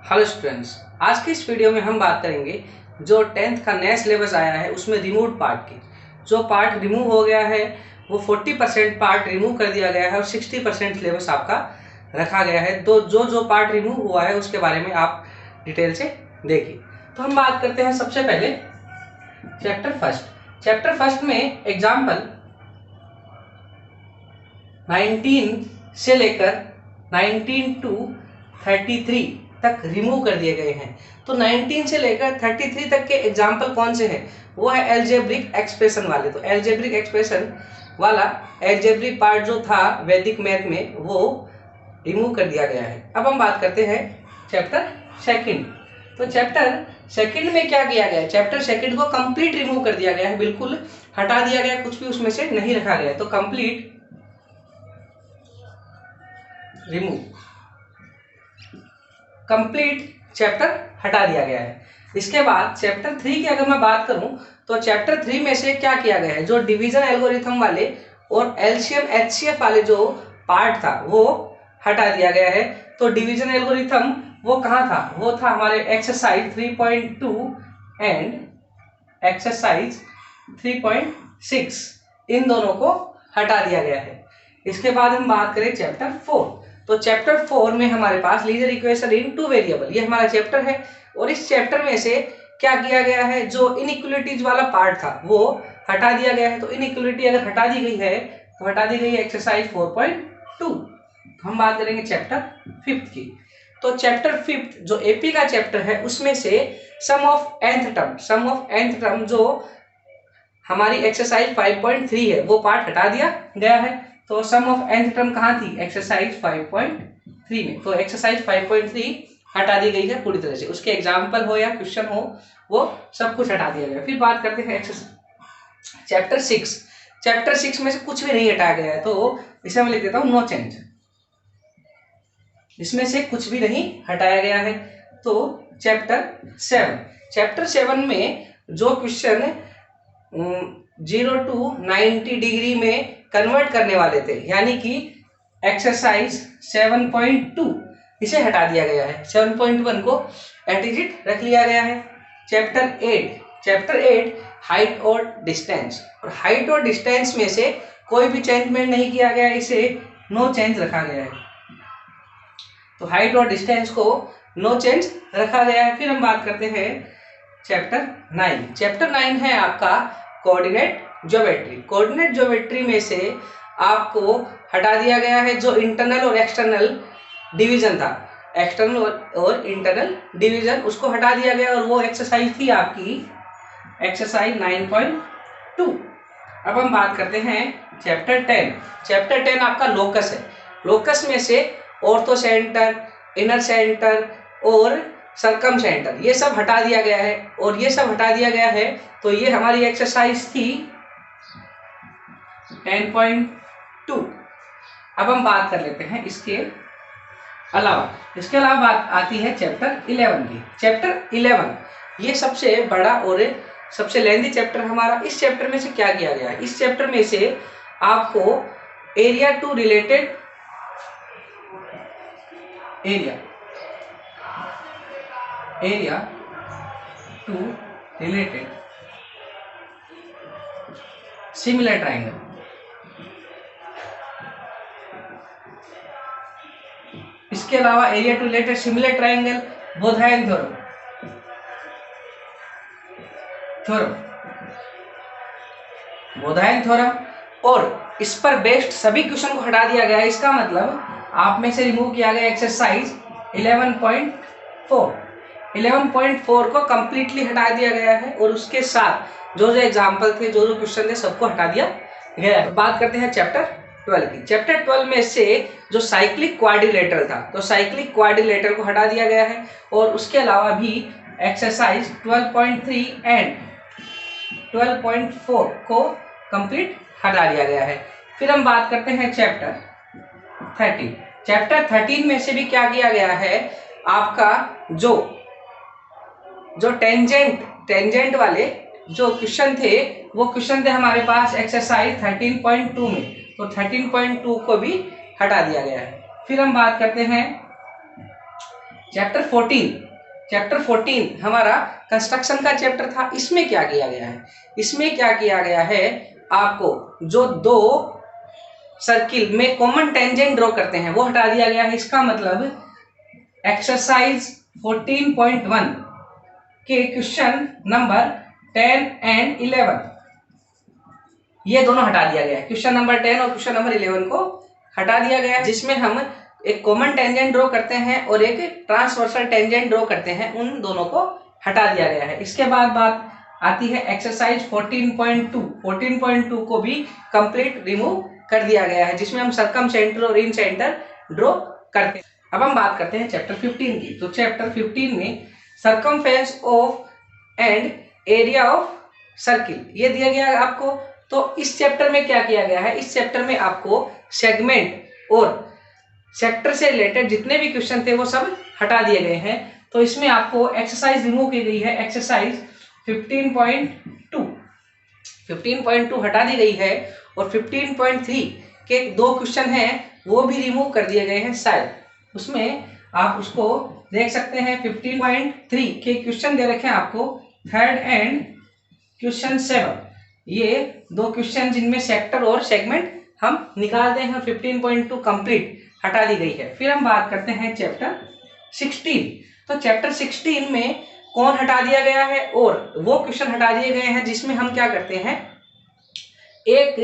Hello students, आज की इस वीडियो में हम बात करेंगे जो 10th का नया सिलेबस आया है उसमें रिमूव पार्ट की। जो पार्ट रिमूव हो गया है वो 40% पार्ट रिमूव कर दिया गया है और 60% सिलेबस आपका रखा गया है। तो जो पार्ट रिमूव हुआ है उसके बारे में आप डिटेल से देखिए। तो हम बात करते हैं सबसे पहले चैप्टर फर्स्ट में एग्जाम्पल 19 से लेकर 19 to 33 तक रिमूव कर दिए गए हैं। तो 19 से लेकर 33 तक के एग्जाम्पल कौन से हैं? वो है एल्जेब्रिक एक्सप्रेशन वाले। तो एल्जेब्रिक एक्सप्रेशन वाला एल्जेब्रिक पार्ट जो था वैदिक मैथ में वो रिमूव कर दिया गया है। अब हम बात करते हैं चैप्टर सेकंड। तो चैप्टर सेकंड में क्या किया गया है? चैप्टर सेकंड को कंप्लीट रिमूव कर दिया गया है, बिल्कुल हटा दिया गया, कुछ भी उसमें से नहीं रखा गया है। तो कंप्लीट रिमूव, कंप्लीट चैप्टर हटा दिया गया है। इसके बाद चैप्टर 3 की अगर मैं बात करूं तो चैप्टर 3 में से क्या किया गया है? जो डिवीजन एल्गोरिथम वाले और एलसीएम एचसीएफ वाले जो पार्ट था वो हटा दिया गया है। तो डिवीजन एल्गोरिथम वो कहाँ था? वो था हमारे एक्सरसाइज 3.2 एंड एक्सरसाइज 3.6, इन दोनों को हटा दिया गया है। इसके बाद हम बात करें चैप्टर 4। तो चैप्टर 4 में हमारे पास linear equation in two variable, ये हमारा चैप्टर है। और इस चैप्टर में से क्या किया गया है? जो इनइक्वलिटीज वाला पार्ट था वो हटा दिया गया है। तो इनइक्वलिटी अगर हटा दी गई है तो हटा दी गई है एक्सरसाइज 4.2। हम बात करेंगे चैप्टर 5 की। तो चैप्टर 5 जो एपी का चैप्टर है उसमें से सम ऑफ nth टर्म जो हमारी एक्सरसाइज 5.3 है वो पार्ट हटा दिया गया है। तो सम ऑफ nth टर्म कहाँ थी? एक्सरसाइज 5.3 में। तो एक्सरसाइज 5.3 हटा दी गई है पूरी तरह से। उसके एग्जाम्पल हो या क्वेश्चन हो वो सब कुछ हटा दिया गया। फिर बात करते हैं चैप्टर 6। चैप्टर 6 में से कुछ भी नहीं हटाया गया है, तो इसे मैं लिख देता हूँ नो चेंज। इसमें से कुछ भी नहीं हटाया गया है। तो चैप्टर 7 में जो क्वेश्चन 0 to 90 डिग्री में कन्वर्ट करने वाले थे, यानी कि एक्सरसाइज 7.2, इसे हटा दिया गया है। 7.1 को एट इज इट रख लिया गया है। चैप्टर 8 हाइट और डिस्टेंस, और हाइट और डिस्टेंस में से कोई भी चेंजमेंट नहीं किया गया, इसे नो चेंज रखा गया है। तो हाइट और डिस्टेंस को नो चेंज रखा गया है। फिर हम बात करते हैं चैप्टर 9 है आपका कोऑर्डिनेट ज्योमेट्री। कोऑर्डिनेट ज्योमेट्री में से आपको हटा दिया गया है जो इंटरनल और एक्सटर्नल डिवीजन था। एक्सटर्नल और इंटरनल डिवीजन उसको हटा दिया गया और वो एक्सरसाइज थी आपकी एक्सरसाइज 9.2। अब हम बात करते हैं चैप्टर 10 आपका लोकस है। लोकस में से ऑर्थो सेंटर, इनर सेंटर और सरकम सेंटर ये सब हटा दिया गया है। और ये सब हटा दिया गया है तो ये हमारी एक्सरसाइज थी 10.2। अब हम बात कर लेते हैं इसके अलावा बात आती है चैप्टर 11 की। चैप्टर 11 ये सबसे बड़ा और सबसे लेंथी चैप्टर हमारा। इस चैप्टर में से क्या किया गया है? इस चैप्टर में से आपको area to related similar triangle, इसके अलावा area to related similar triangle, Baudhayana theorem और इस पर बेस्ड सभी क्वेश्चन को हटा दिया गया है। इसका मतलब आप में से रिमूव किया गया एक्सरसाइज 11.4 को कंप्लीटली हटा दिया गया है। और उसके साथ जो एग्जाम्पल थे, जो क्वेश्चन थे, सबको हटा दिया गया है। बात करते हैं चैप्टर 12 की। चैप्टर 12 में से जो साइक्लिक क्वाड्रिलेटरल था, तो साइक्लिक क्वाड्रिलेटरल को हटा दिया गया है। और उसके अलावा भी एक्सरसाइज 12.3 एंड 12.4 को कंप्लीट हटा दिया गया है। फिर हम बात करते हैं चैप्टर 13 में से भी क्या किया गया है? आपका जो टेंजेंट वाले जो क्वेश्चन थे वो क्वेश्चन थे हमारे पास एक्सरसाइज 13.2 में। तो 13.2 को भी हटा दिया गया है। फिर हम बात करते हैं चैप्टर 14 हमारा कंस्ट्रक्शन का चैप्टर था। इसमें क्या किया गया है, इसमें क्या किया गया है, आपको जो दो सर्किल में कॉमन टेंजेंट ड्रॉ करते हैं वो हटा दिया गया है। इसका मतलब एक्सरसाइज 14.1 के क्वेश्चन नंबर 10 एंड 11 ये दोनों हटा दिया गया है। क्वेश्चन नंबर 10 और क्वेश्चन नंबर 11 को हटा दिया गया है, जिसमें हम एक कॉमन टेंजेंट ड्रॉ करते हैं और एक ट्रांसवर्सल टेंजेंट ड्रॉ करते हैं, उन दोनों को हटा दिया गया है। इसके बाद बात आती है एक्सरसाइज 14.2। 14.2 को भी कंप्लीट रिमूव कर दिया गया है, जिसमें हम सर्कम सेंटर और इन सेंटर ड्रॉ करते हैं। अब हम बात करते हैं चैप्टर 15 की। तो चैप्टर 15 में circumference of and area of circle ये दिया गया है आपको। तो इस चैप्टर में क्या किया गया है, इस चैप्टर में आपको सेगमेंट और सेक्टर से रिलेटेड जितने भी क्वेश्चन थे वो सब हटा दिए गए हैं। तो इसमें आपको एक्सरसाइज रिमूव की गई है, एक्सरसाइज 15.2 हटा दी गई है और 15.3 के दो क्वेश्चन हैं वो भी रिमूव कर दिए गए हैं शायद। उसमें आप उसको देख सकते हैं। 15.3 के क्वेश्चन दे रखे हैं आपको, थर्ड एंड क्वेश्चन 7, ये दो क्वेश्चन जिनमें सेक्टर और सेगमेंट हम निकालते हैं। 15.2 कंप्लीट हटा दी गई है। फिर हम बात करते हैं चैप्टर 16। तो चैप्टर 16 में कौन हटा दिया गया है और वो क्वेश्चन हटा दिए गए हैं जिसमें हम क्या करते हैं, एक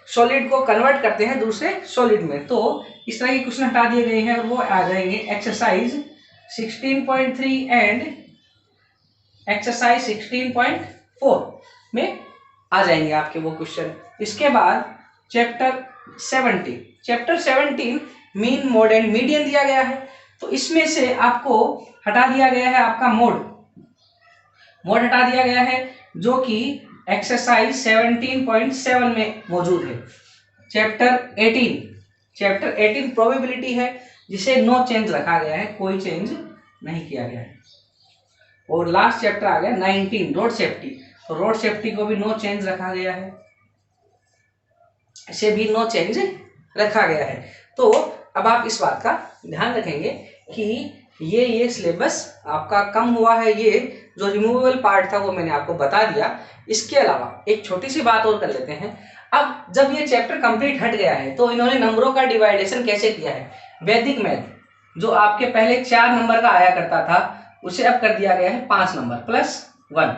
सॉलिड को कन्वर्ट करते हैं दूसरे सॉलिड में। तो इस तरह के क्वेश्चन हटा दिए गए हैं और वो आ जाएंगे एक्सरसाइज 16.3 एंड एक्सरसाइज 16.4 में आ जाएंगे आपके वो क्वेश्चन। इसके बाद chapter 17 mean mode and median दिया गया है। तो इसमें से आपको हटा दिया गया है आपका मोड हटा दिया गया है, जो कि एक्सरसाइज 17.7 में मौजूद है। चैप्टर 18 प्रोबेबिलिटी है, जिसे नो चेंज रखा गया है, कोई चेंज नहीं किया गया है। और लास्ट चैप्टर आ गया 19 रोड सेफ्टी। तो रोड सेफ्टी को भी नो चेंज रखा गया है, इसे भी नो चेंज रखा गया है। तो अब आप इस बात का ध्यान रखेंगे कि ये सिलेबस आपका कम हुआ है। ये जो रिमूवेबल पार्ट था वो मैंने आपको बता दिया। इसके अलावा एक छोटी सी बात और कर लेते हैं। अब जब ये चैप्टर कंप्लीट हट गया है तो इन्होंने नंबरों का डिवाइडेशन कैसे किया है, वैदिक मैथ जो आपके पहले 4 नंबर का आया करता था उसे अब कर दिया गया है 5 नंबर प्लस 1।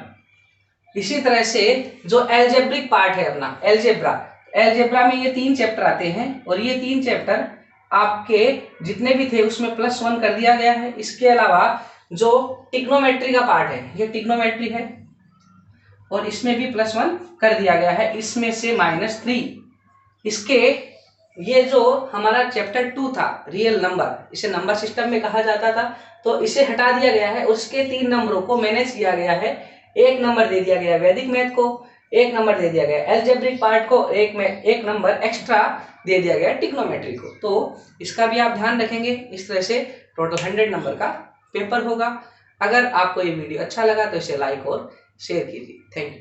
इसी तरह से जो एल्जेब्रिक पार्ट है अपना एल्जेब्रा में ये 3 चैप्टर आते हैं और ये 3 चैप्टर आपके जितने भी थे उसमें प्लस 1 कर दिया गया है। इसके अलावा जो टिग्नोमेट्री का पार्ट है, ये टिग्नोमेट्री है और इसमें भी प्लस 1 कर दिया गया है, इसमें से -3। इसके ये जो हमारा चैप्टर 2 था रियल नंबर, इसे नंबर सिस्टम में कहा जाता था, तो इसे हटा दिया गया है। उसके 3 नंबरों को मैनेज किया गया है। 1 नंबर दे दिया गया वैदिक मैथ को, 1 नंबर दे दिया गया एल्जेब्रिक पार्ट को, एक नंबर एक्स्ट्रा दे दिया गया टिग्नोमेट्री को। तो इसका भी आप ध्यान रखेंगे। इस तरह से टोटल 100 नंबर का पेपर होगा। अगर आपको ये वीडियो अच्छा लगा तो इसे लाइक और शेयर कीजिए। Thank you.